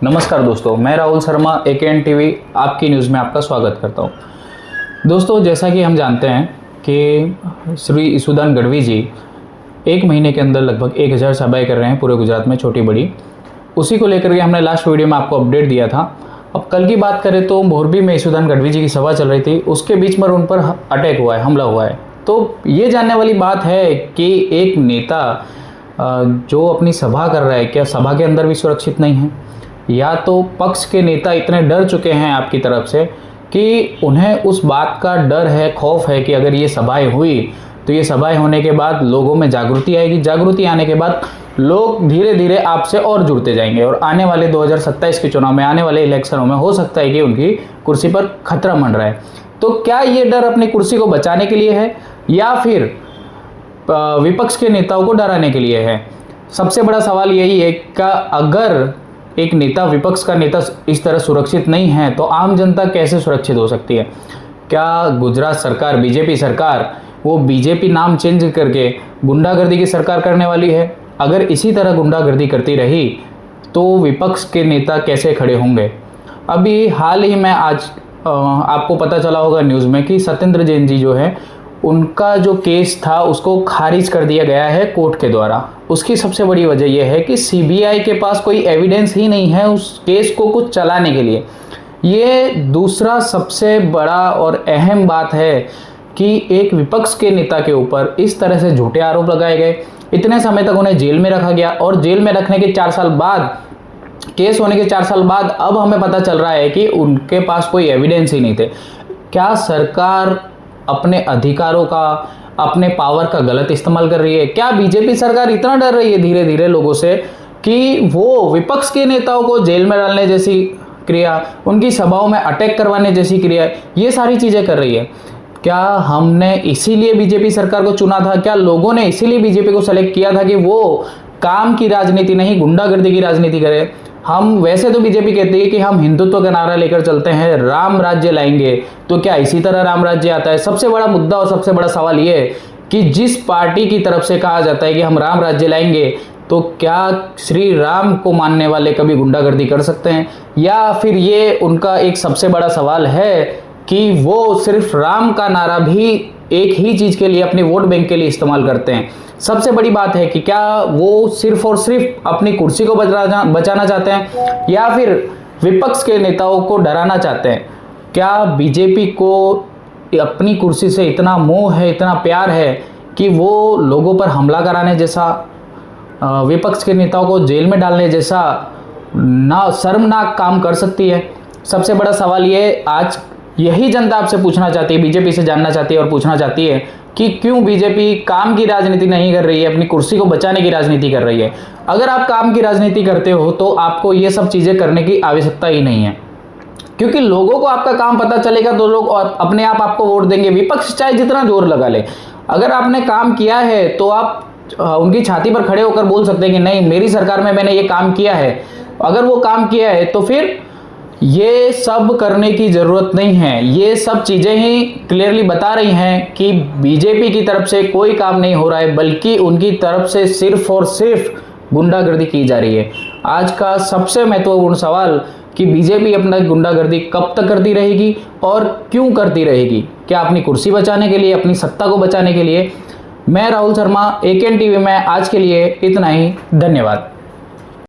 नमस्कार दोस्तों, मैं राहुल शर्मा AKN टीवी आपकी न्यूज़ में आपका स्वागत करता हूं। दोस्तों, जैसा कि हम जानते हैं कि श्री ईशुदान गढ़वी जी एक महीने के अंदर लगभग 1000 सभाएं कर रहे हैं पूरे गुजरात में, छोटी बड़ी। उसी को लेकर के हमने लास्ट वीडियो में आपको अपडेट दिया था। अब कल की बात करें तो मोरबी में ईशुदान गढ़वी जी की सभा चल रही थी, उसके बीच में उन पर अटैक हुआ है, हमला हुआ है। तो ये जानने वाली बात है कि एक नेता जो अपनी सभा कर रहा है, क्या सभा के अंदर भी सुरक्षित नहीं है, या तो पक्ष के नेता इतने डर चुके हैं आपकी तरफ से कि उन्हें उस बात का डर है, खौफ है कि अगर ये सभाएं हुई तो ये सभाएं होने के बाद लोगों में जागृति आएगी, जागृति आने के बाद लोग धीरे धीरे आपसे और जुड़ते जाएंगे और आने वाले 2027 के चुनाव में, आने वाले इलेक्शनों में हो सकता है कि उनकी कुर्सी पर खतरा मंडराए। तो क्या ये डर अपनी कुर्सी को बचाने के लिए है या फिर विपक्ष के नेताओं को डराने के लिए है? सबसे बड़ा सवाल यही है कि अगर एक नेता, विपक्ष का नेता इस तरह सुरक्षित नहीं है तो आम जनता कैसे सुरक्षित हो सकती है? क्या गुजरात सरकार, बीजेपी सरकार, वो बीजेपी नाम चेंज करके गुंडागर्दी की सरकार करने वाली है? अगर इसी तरह गुंडागर्दी करती रही तो विपक्ष के नेता कैसे खड़े होंगे? अभी हाल ही में आज आपको पता चला होगा न्यूज़ में कि सत्येंद्र जैन जी जो है, उनका जो केस था उसको खारिज कर दिया गया है कोर्ट के द्वारा। उसकी सबसे बड़ी वजह यह है कि सीबीआई के पास कोई एविडेंस ही नहीं है उस केस को कुछ चलाने के लिए। ये दूसरा सबसे बड़ा और अहम बात है कि एक विपक्ष के नेता के ऊपर इस तरह से झूठे आरोप लगाए गए, इतने समय तक उन्हें जेल में रखा गया और जेल में रखने के 4 साल बाद, केस होने के 4 साल बाद अब हमें पता चल रहा है कि उनके पास कोई एविडेंस ही नहीं थे। क्या सरकार अपने अधिकारों का, अपने पावर का गलत इस्तेमाल कर रही है? क्या बीजेपी सरकार इतना डर रही है धीरे धीरे लोगों से कि वो विपक्ष के नेताओं को जेल में डालने जैसी क्रिया, उनकी सभाओं में अटैक करवाने जैसी क्रिया, ये सारी चीज़ें कर रही है? क्या हमने इसीलिए बीजेपी सरकार को चुना था? क्या लोगों ने इसीलिए बीजेपी को सेलेक्ट किया था कि वो काम की राजनीति नहीं, गुंडागर्दी की राजनीति करे? हम वैसे तो बीजेपी कहती है कि हम हिंदुत्व का नारा लेकर चलते हैं, राम राज्य लाएंगे, तो क्या इसी तरह राम राज्य आता है? सबसे बड़ा मुद्दा और सबसे बड़ा सवाल ये है कि जिस पार्टी की तरफ से कहा जाता है कि हम राम राज्य लाएंगे, तो क्या श्री राम को मानने वाले कभी गुंडागर्दी कर सकते हैं? या फिर ये उनका एक सबसे बड़ा सवाल है कि वो सिर्फ राम का नारा भी एक ही चीज़ के लिए, अपने वोट बैंक के लिए इस्तेमाल करते हैं? सबसे बड़ी बात है कि क्या वो सिर्फ और सिर्फ अपनी कुर्सी को बचाना चाहते हैं या फिर विपक्ष के नेताओं को डराना चाहते हैं? क्या बीजेपी को अपनी कुर्सी से इतना मोह है, इतना प्यार है कि वो लोगों पर हमला कराने जैसा, विपक्ष के नेताओं को जेल में डालने जैसा ना शर्मनाक काम कर सकती है? सबसे बड़ा सवाल ये आज यही जनता आपसे पूछना चाहती है, बीजेपी से जानना चाहती है और पूछना चाहती है कि क्यों बीजेपी काम की राजनीति नहीं कर रही है, अपनी कुर्सी को बचाने की राजनीति कर रही है? अगर आप काम की राजनीति करते हो तो आपको ये सब चीज़ें करने की आवश्यकता ही नहीं है, क्योंकि लोगों को आपका काम पता चलेगा तो लोग अपने आप आपको वोट देंगे, विपक्ष चाहे जितना जोर लगा ले। अगर आपने काम किया है तो आप उनकी छाती पर खड़े होकर बोल सकते हैं कि नहीं, मेरी सरकार में मैंने ये काम किया है। अगर वो काम किया है तो फिर ये सब करने की ज़रूरत नहीं है। ये सब चीज़ें ही क्लियरली बता रही हैं कि बीजेपी की तरफ से कोई काम नहीं हो रहा है, बल्कि उनकी तरफ से सिर्फ और सिर्फ गुंडागर्दी की जा रही है। आज का सबसे महत्वपूर्ण सवाल कि बीजेपी अपना गुंडागर्दी कब तक करती रहेगी और क्यों करती रहेगी? क्या अपनी कुर्सी बचाने के लिए, अपनी सत्ता को बचाने के लिए? मैं राहुल शर्मा, AKN टीवी में आज के लिए इतना ही। धन्यवाद।